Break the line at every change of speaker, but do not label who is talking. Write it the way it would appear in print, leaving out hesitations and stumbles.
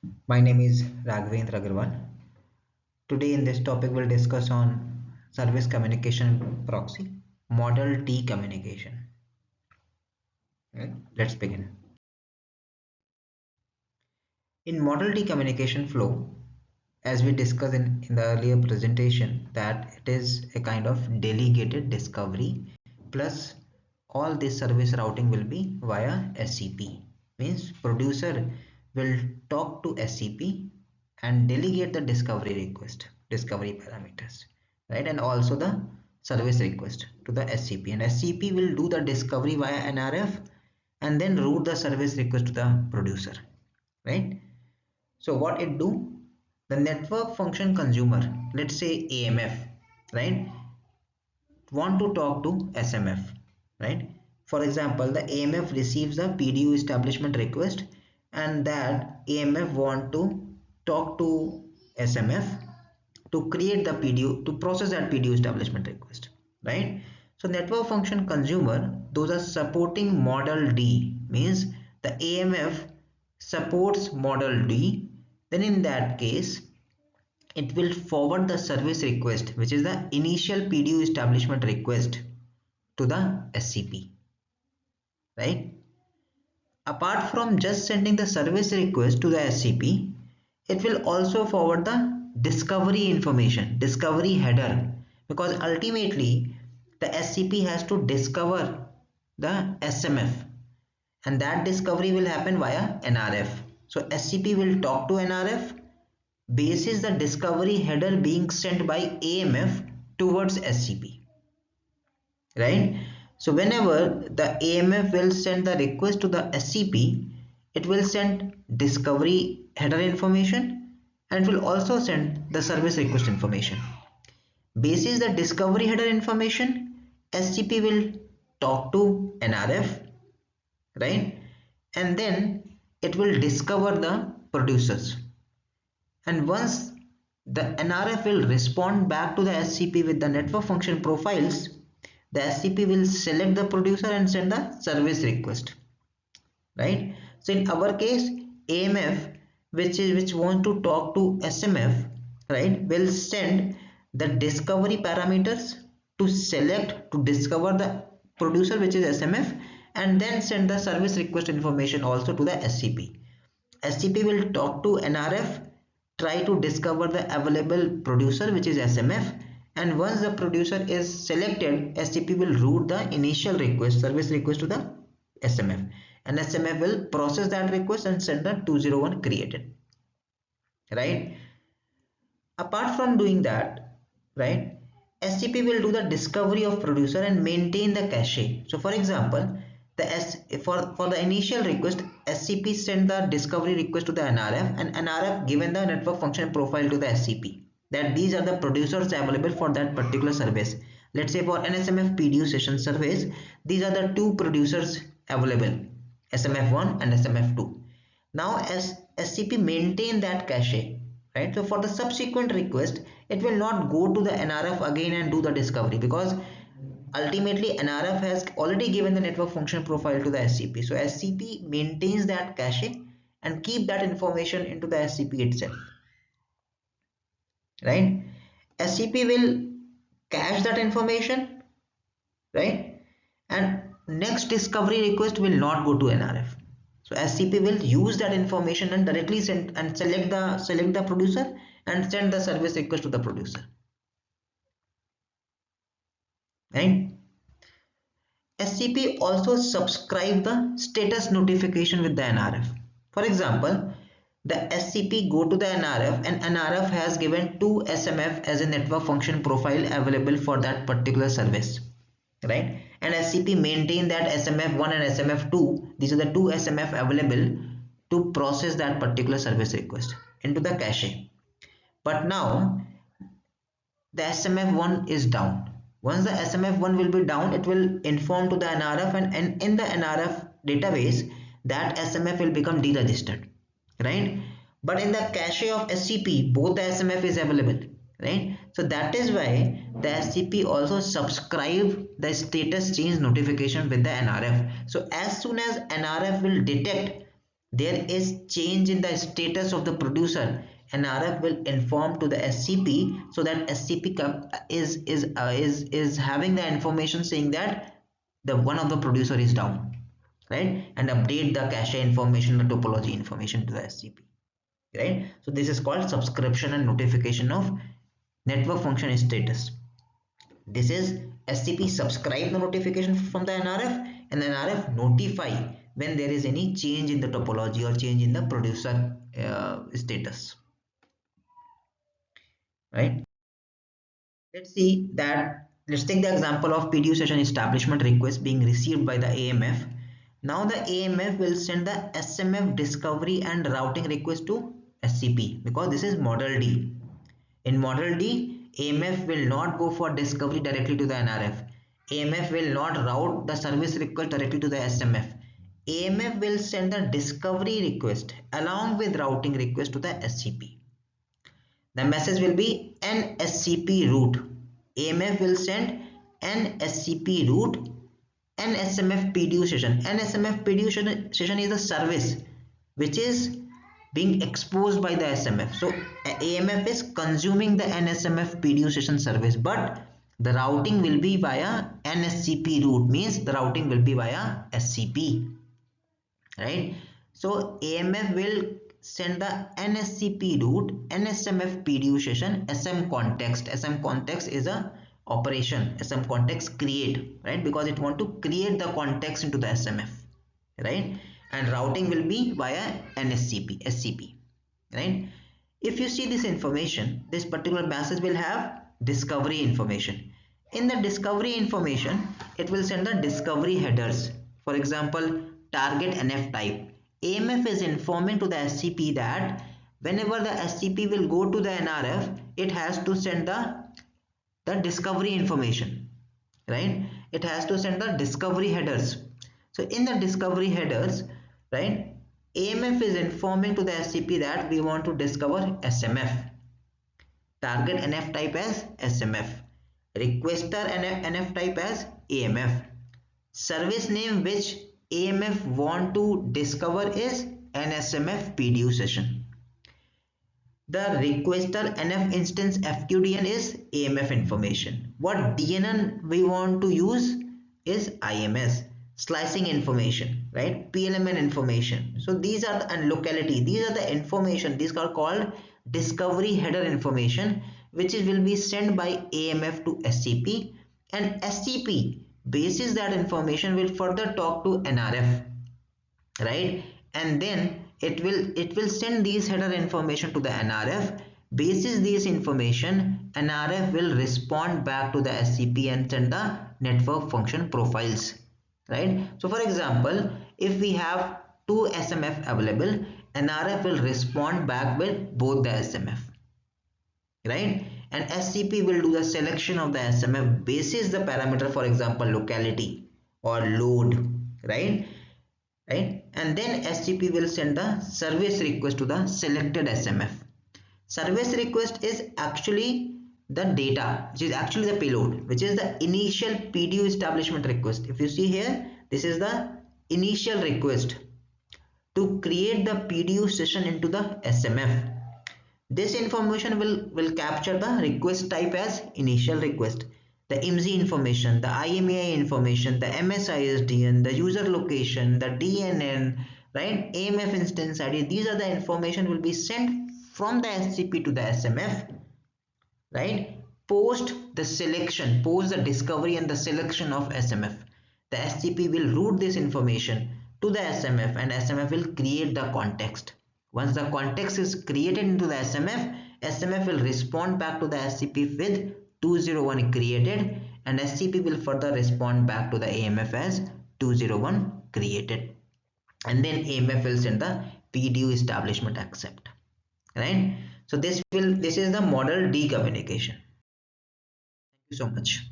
My name is Raghavendra Agarwal. Today in this topic we'll discuss on service communication proxy, model T communication. Right? Let's begin. In model T communication flow, as we discussed in the earlier presentation, that it is a kind of delegated discovery plus all this service routing will be via SCP. Means producer will talk to SCP and delegate the discovery request, discovery parameters, right? And also the service request to the SCP, and SCP will do the discovery via NRF and then route the service request to the producer, right? So what it do, the network function consumer, let's say AMF, right, want to talk to SMF, right? For example, the AMF receives a PDU establishment request and that AMF want to talk to SMF to create the PDU, to process that PDU establishment request, right? So network function consumer, those are supporting model D, means the AMF supports model D, then in that case it will forward the service request, which is the initial PDU establishment request, to the SCP, right? Apart from just sending the service request to the SCP, it will also forward the discovery information, discovery header, because ultimately the SCP has to discover the SMF, and that discovery will happen via NRF. So SCP will talk to NRF basis the discovery header being sent by AMF towards SCP, right? So whenever the AMF will send the request to the SCP, it will send discovery header information and will also send the service request information. Basis the discovery header information, SCP will talk to NRF, right? And then it will discover the producers. And once the NRF will respond back to the SCP with the network function profiles, the SCP will select the producer and send the service request, right? So in our case, AMF, which want to talk to SMF, right, will send the discovery parameters to select, to discover the producer, which is SMF, and then send the service request information also to the SCP. SCP will talk to NRF, try to discover the available producer, which is SMF, and once the producer is selected, SCP will route the initial request, service request, to the SMF, and SMF will process that request and send the 201 created, right? Apart from doing that, right, SCP will do the discovery of producer and maintain the cache. So for example, for the initial request, SCP send the discovery request to the NRF, and NRF given the network function profile to the SCP that these are the producers available for that particular service. Let's say for NSMF PDU session service, these are the two producers available, SMF1 and SMF2. Now as SCP maintain that cache, right? So for the subsequent request, it will not go to the NRF again and do the discovery, because ultimately NRF has already given the network function profile to the SCP. So SCP maintains that cache and keep that information into the SCP itself, right? SCP will cache that information, right? And next discovery request will not go to NRF. So SCP will use that information and directly send and select the producer and send the service request to the producer, right? SCP also subscribe the status notification with the NRF. For example, the SCP go to the NRF and NRF has given 2 SMF as a network function profile available for that particular service, right? And SCP maintain that SMF1 and SMF2, these are the 2 SMF available to process that particular service request into the cache. But now the SMF1 is down. Once the SMF1 will be down, it will inform to the NRF, and in the NRF database that SMF will become deregistered, right? But in the cache of SCP, both the SMF is available, right? So that is why the SCP also subscribe the status change notification with the NRF. So as soon as NRF will detect there is change in the status of the producer, NRF will inform to the SCP, so that SCP is having the information saying that the one of the producer is down, right, and update the cache information, the topology information to the SCP, right. So this is called subscription and notification of network function status. This is SCP subscribe the notification from the NRF, and NRF notify when there is any change in the topology or change in the producer status, right. Let's take the example of PDU session establishment request being received by the AMF. Now the AMF will send the SMF discovery and routing request to SCP, because this is model D. In model D, AMF will not go for discovery directly to the NRF. AMF will not route the service request directly to the SMF. AMF will send the discovery request along with routing request to the SCP. The message will be NSCP route. AMF will send NSCP route NSMF PDU session. NSMF PDU session is a service which is being exposed by the SMF. So AMF is consuming the NSMF PDU session service, but the routing will be via NSCP route, means the routing will be via SCP, right. So AMF will send the NSCP route NSMF PDU session SM context. SM context is a operation, SM context create, right, because it want to create the context into the SMF, right, and routing will be via NSCP SCP, right. If you see this information, this particular message will have discovery information. In the discovery information, it will send the discovery headers. For example, target NF type. AMF is informing to the SCP that whenever the SCP will go to the NRF, it has to send the discovery information, right. It has to send the discovery headers. So in the discovery headers, right, AMF is informing to the SCP that we want to discover SMF, target NF type as SMF, requester NF type as AMF, service name which AMF want to discover is NSMF PDU session. The requester NF instance FQDN is AMF information. What DNN we want to use is IMS, slicing information, right, PLMN information. So these are and locality, these are the information, these are called discovery header information, which will be sent by AMF to SCP, and SCP basis that information will further talk to NRF, right, and then it will send these header information to the NRF. Basis this information, NRF will respond back to the SCP and send the network function profiles, right. So for example, if we have two SMF available, NRF will respond back with both the SMF, right, and SCP will do the selection of the SMF basis the parameter, for example locality or load, right, and then SCP will send the service request to the selected SMF. Service request is actually the data, which is actually the payload, which is the initial PDU establishment request. If you see here, this is the initial request to create the PDU session into the SMF. This information will capture the request type as initial request, the IMSI information, the IMEI information, the MSISDN, the user location, the DNN, right, AMF instance ID. These are the information will be sent from the SCP to the SMF, right, post the selection, post the discovery and the selection of SMF. The SCP will route this information to the SMF, and SMF will create the context. Once the context is created into the SMF, SMF will respond back to the SCP with 201 created, and SCP will further respond back to the AMF as 201 created, and then AMF will send the PDU establishment accept, right. So this is the model D communication. Thank you so much.